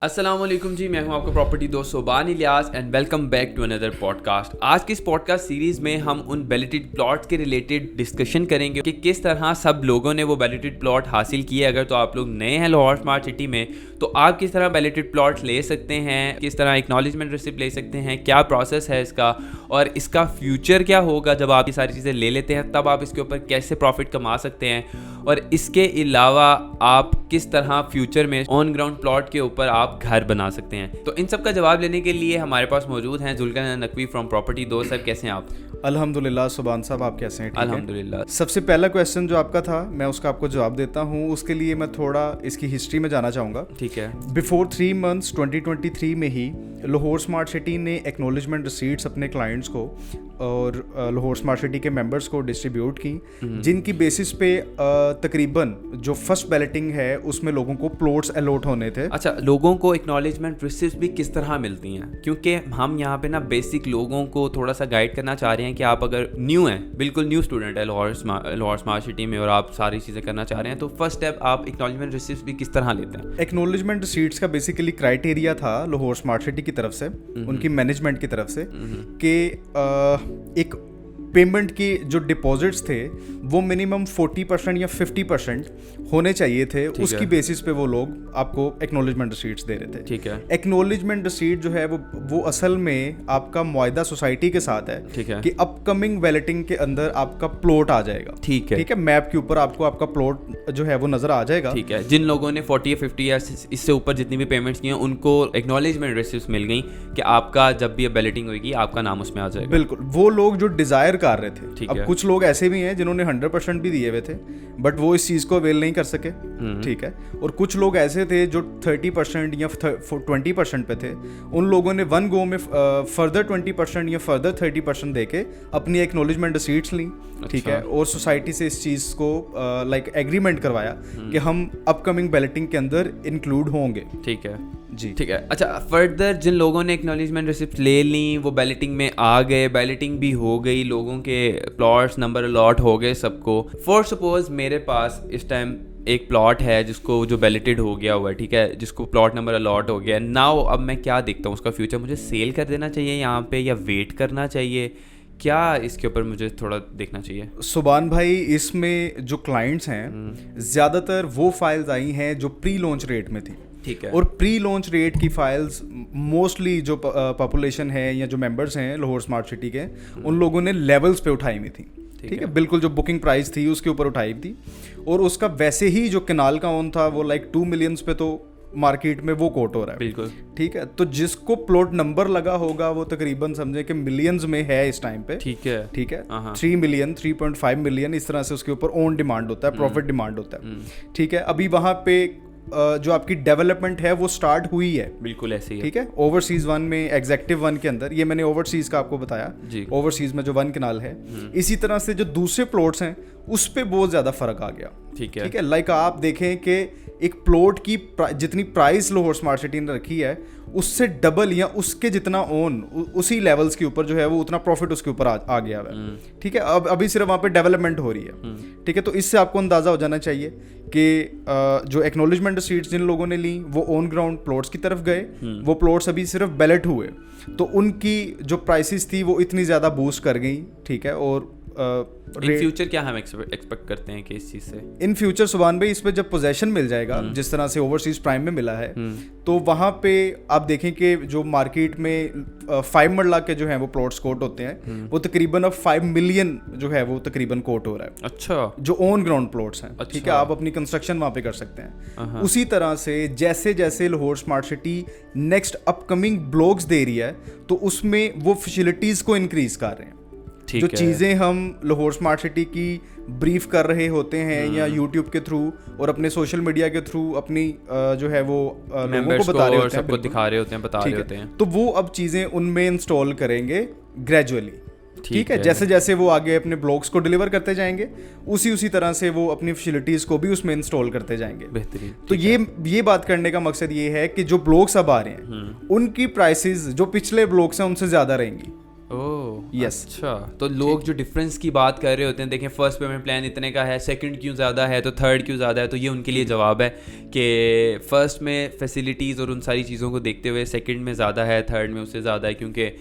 अस्सलाम वालेकुम जी, मैं हूं आपका प्रॉपर्टी दोस्त Soban Ilyas and welcome back to another podcast. आज की इस पॉडकास्ट सीरीज़ में हम उन बैलेटेड प्लॉट्स के रिलेटेड डिस्कशन करेंगे कि किस तरह सब लोगों ने वो बैलेटेड प्लॉट हासिल किए। अगर तो आप लोग नए हैं लाहौर स्मार्ट सिटी में तो आप किस तरह बैलेटेड प्लॉट ले सकते हैं, किस तरह एक्नॉलेजमेंट रिसिप्ट ले सकते हैं, क्या प्रोसेस है इसका और इसका फ्यूचर क्या होगा। जब आप ये सारी चीज़ें ले लेते हैं तब आप इसके ऊपर कैसे प्रॉफिट कमा सकते हैं और इसके अलावा आप किस तरह फ्यूचर में ऑन ग्राउंड प्लॉट के ऊपर आप घर बना सकते हैं। तो इन सब का जवाब लेने के लिए हमारे पास मौजूद हैं जुल्कन नकवी फ्रॉम प्रॉपर्टी दोस्त। साहब कैसे हैं आप? अल्हम्दुलिल्लाह। सुबान साहब आप कैसे हैं? अल्हम्दुलिल्लाह। सबसे पहला क्वेश्चन जो आपका था मैं उसका आपको जवाब देता हूँ। उसके लिए मैं थोड़ा इसकी हिस्ट्री में जाना चाहूँगा। ठीक है। बिफोर 3 months 2023 में ही लाहौर स्मार्ट सिटी ने एक्नॉलेजमेंट रिसीट्स अपने क्लाइंट्स को और लाहौर स्मार्ट सिटी के मेंबर्स को डिस्ट्रीब्यूट की, जिनकी बेसिस पे तकरीबन जो फर्स्ट बैलेटिंग है उसमें लोगों को प्लॉट्स अलॉट होने थे। अच्छा, लोगों को एक्नॉलेजमेंट रिसिप्ट भी किस तरह मिलती हैं? क्योंकि हम यहाँ पे ना बेसिक लोगों को थोड़ा सा गाइड करना चाह रहे हैं कि आप अगर न्यू हैं, बिल्कुल न्यू स्टूडेंट है लाहौर स्मार्ट सिटी में और आप सारी चीज़ें करना चाह रहे हैं, तो फर्स्ट स्टेप आप एक्नॉलेजमेंट रिसिप्ट भी किस तरह लेते हैं? एक्नॉलेजमेंट रिसीट्स का बेसिकली क्राइटेरिया था लाहौर स्मार्ट सिटी की तरफ से, उनकी मैनेजमेंट की तरफ से, कि एक पेमेंट की जो डिपॉजिट्स थे वो मिनिमम 40% या 50% होने चाहिए थे। उसकी बेसिस पे वो लोग आपको एक्नॉलेजमेंट रिसीट्स दे रहे थे। ठीक है। एक्नॉलेजमेंट रिसीट जो है वो असल में आपका मुआहदा सोसाइटी के साथ है। ठीक है। कि अपकमिंग वैलेटिंग के अंदर आपका प्लॉट आ जाएगा। ठीक है। ठीक है, मैप के ऊपर आपको आपका प्लॉट जो है वो नजर आ जाएगा। ठीक है। जिन लोगों ने 40 या 50 या इससे ऊपर जितनी भी पेमेंट्स की हैं उनको एक्नॉलेजमेंट रिसीप्ट मिल गई कि आपका जब भी बैलेटिंग होगी आपका नाम उसमें आ जाएगा। बिल्कुल, वो लोग जो डिजायर कर रहे थे। ठीक अब है। कुछ लोग ऐसे भी हैं जिन्होंने 100% भी दिए हुए थे बट वो इस चीज़ को अवेल नहीं कर सके। ठीक है। और कुछ लोग ऐसे थे जो 30% या 20% पे थे। उन लोगों ने वन गो में फर्दर 20% या फर्दर 30% देके अपनी एक्नॉलेजमेंट रिसीट्स ली। ठीक है। और सोसाइटी से इस चीज़ को लाइक एग्रीमेंट करवाया कि हम अपकमिंग बैलेटिंग के अंदर इंक्लूड होंगे। ठीक है जी। ठीक है। अच्छा, फर्दर जिन लोगों ने एक्नॉलेजमेंट रिसिप्ट ले ली वो बैलेटिंग में आ गए, बैलेटिंग भी हो गई, लोगों के प्लॉट्स नंबर अलॉट हो गए सबको। फॉर सपोज मेरे पास इस टाइम एक प्लॉट है जिसको जो बैलेटेड हो गया हुआ है, ठीक है, जिसको प्लॉट नंबर अलॉट हो गया। नाउ अब मैं क्या देखता हूँ उसका फ्यूचर, मुझे सेल कर देना चाहिए यहाँ पे या वेट करना चाहिए? क्या इसके ऊपर मुझे थोड़ा देखना चाहिए? सुबान भाई, इसमें जो क्लाइंट्स हैं ज़्यादातर वो फाइल्स आई हैं जो प्री लॉन्च रेट में थी। ठीक है। और प्री लॉन्च रेट की फाइल्स मोस्टली जो पॉपुलेशन है या जो मेंबर्स हैं लाहौर स्मार्ट सिटी के, उन लोगों ने लेवल्स पे उठाई हुई थी। ठीक है। बिल्कुल जो बुकिंग प्राइस थी उसके ऊपर उठाई थी। और उसका वैसे ही जो कनाल का ओन था वो लाइक 2 million पे तो मार्केट में वो कोट हो रहा है। बिल्कुल। ठीक है। तो जिसको प्लॉट नंबर लगा होगा वो तकरीबन समझे कि मिलियंस में है इस टाइम पे। ठीक है। ठीक है। 3 million 3.5 million इस तरह से उसके ऊपर ओन डिमांड होता है, प्रॉफिट डिमांड होता है। ठीक है। अभी वहाँ पे जो आपकी डेवलपमेंट है वो स्टार्ट हुई है। बिल्कुल ऐसे ही है। ठीक है। ओवरसीज 1 में, एग्जेक्टिव 1 के अंदर, ये मैंने ओवरसीज का आपको बताया जी। ओवरसीज में जो 1 कनाल है, इसी तरह से जो दूसरे प्लॉट्स हैं उस पे बहुत ज्यादा फर्क आ गया। ठीक है। ठीक है। लाइक आप देखें कि एक प्लॉट की जितनी प्राइस लाहौर स्मार्ट सिटी ने रखी है उससे डबल या उसके जितना ओन उसी लेवल्स के ऊपर जो है वो उतना प्रॉफिट उसके ऊपर आ गया है। ठीक है। अब अभी सिर्फ वहाँ पे डेवलपमेंट हो रही है। ठीक है। तो इससे आपको अंदाज़ा हो जाना चाहिए कि जो एक्नॉलेजमेंट रिसीट्स जिन लोगों ने ली वो ऑन ग्राउंड प्लॉट्स की तरफ गए, वो प्लॉट्स अभी सिर्फ बैलेट हुए तो उनकी जो प्राइसेस थी वो इतनी ज़्यादा बूस्ट कर गई। ठीक है। और इन फ्यूचर क्या हम एक्सपेक्ट करते हैं कि इस चीज़ से? इन फ्यूचर सुबान भाई, इस पे जब पोजेशन मिल जाएगा जिस तरह से ओवरसीज प्राइम में मिला है, तो वहाँ पे आप देखें कि जो मार्केट में 5 मरला के जो है वो प्लॉट्स कोट होते हैं वो तकरीबन अब 5 million जो है वो तकरीबन कोट हो रहा है। अच्छा। जो ऑन ग्राउंड प्लॉट्स हैं। अच्छा। ठीक है। आप अपनी कंस्ट्रक्शन वहाँ पे कर सकते हैं। उसी तरह से जैसे जैसे Lahore smart city next upcoming blocks दे रही है तो उसमें वो फैसिलिटीज़ को इंक्रीज कर रहे हैं। जो चीज़ें हम लाहौर स्मार्ट सिटी की ब्रीफ कर रहे होते हैं या यूट्यूब के थ्रू और अपने सोशल मीडिया के थ्रू अपनी जो है वो लोगों को बता रहे होते हैं, सबको दिखा रहे होते हैं, बता रहे होते हैं, तो वो अब चीज़ें उनमें इंस्टॉल करेंगे ग्रेजुअली। ठीक है। जैसे जैसे वो आगे अपने ब्लॉग्स को डिलीवर करते जाएंगे उसी तरह से वो अपनी फैसिलिटीज़ को भी उसमें इंस्टॉल करते जाएंगे। बेहतरीन। तो ये बात करने का मकसद ये है कि जो ब्लॉग्स अब आ रहे हैं उनकी प्राइसेस जो पिछले ब्लॉग्स हैं उनसे ज़्यादा रहेंगी। यस अच्छा, तो लोग जो डिफरेंस की बात कर रहे होते हैं, देखें फर्स्ट पेमेंट प्लान इतने का है, सेकंड क्यों ज़्यादा है तो थर्ड क्यों ज़्यादा है, तो ये उनके लिए जवाब है कि फर्स्ट में फैसिलिटीज़ और उन सारी चीज़ों को देखते हुए सेकंड में ज़्यादा है, थर्ड में उससे ज़्यादा है, क्योंकि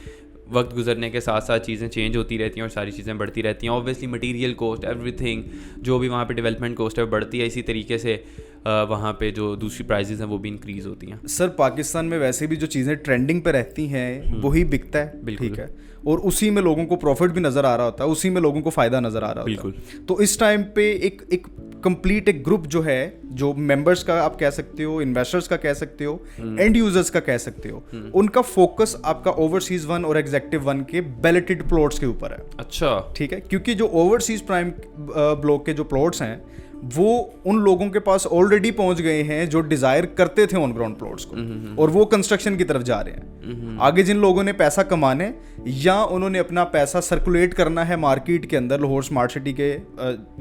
वक्त गुजरने के साथ साथ चीज़ें चेंज होती रहती हैं और सारी चीज़ें बढ़ती रहती हैं। ऑब्वियसली मटेरियल कॉस्ट, एवरीथिंग जो भी वहाँ पे डेवलपमेंट कॉस्ट है बढ़ती है, इसी तरीके से वहाँ पे जो दूसरी प्राइजेस हैं वो भी इंक्रीज़ होती हैं। सर पाकिस्तान में वैसे भी जो चीज़ें ट्रेंडिंग पे रहती हैं वही बिकता है, ठीक है, और उसी में लोगों को प्रॉफिट भी नज़र आ रहा होता है, उसी में लोगों को फ़ायदा नज़र आ रहा होता है। तो इस टाइम पे एक कंप्लीट एक ग्रुप जो है, जो मेंबर्स का आप कह सकते हो, इन्वेस्टर्स का कह सकते हो, एंड यूजर्स का कह सकते हो, उनका फोकस आपका ओवरसीज वन और एग्जेक्टिव वन के बैलेटेड प्लॉट्स के ऊपर है। अच्छा, ठीक है, क्योंकि जो ओवरसीज प्राइम ब्लॉक के जो प्लॉट्स हैं वो उन लोगों के पास ऑलरेडी पहुंच गए हैं जो डिजायर करते थे ऑन ग्राउंड प्लॉट्स को, और वो कंस्ट्रक्शन की तरफ जा रहे हैं। आगे जिन लोगों ने पैसा कमाने या उन्होंने अपना पैसा सर्कुलेट करना है मार्केट के अंदर, लाहौर स्मार्ट सिटी के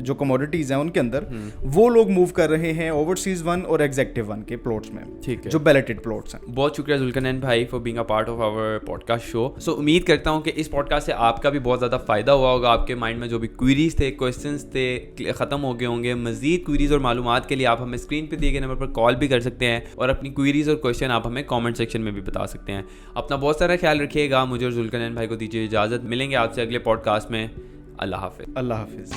जो कमोडिटीज हैं उनके अंदर, वो लोग मूव कर रहे हैं ओवरसीज वन और एग्जेक्टिव वन के प्लॉट्स में, ठीक है, जो बैलेटेड प्लॉट्स हैं। बहुत शुक्रिया जुल्करनैन भाई for being a part of our podcast show. So उम्मीद करता हूँ कि इस पॉडकास्ट से आपका भी बहुत ज़्यादा फ़ायदा हुआ होगा। आपके माइंड में जो भी क्वेरीज थे, क्वेश्चंस थे, ख़त्म हो गए होंगे। मज़ीद क्वेरीज और मालूमात के लिए आप हमें स्क्रीन पे दिए गए नंबर पर कॉल भी कर सकते हैं, और अपनी क्वेरीज और क्वेश्चन आप हमें कमेंट सेक्शन में भी बता सकते हैं। अपना बहुत सारा ख्याल रखिएगा। मुझे और जुल्करनैन भाई को दीजिए इजाज़त। मिलेंगे आपसे अगले पॉडकास्ट में। अल्लाह हाफिज़। अल्लाह हाफिज़।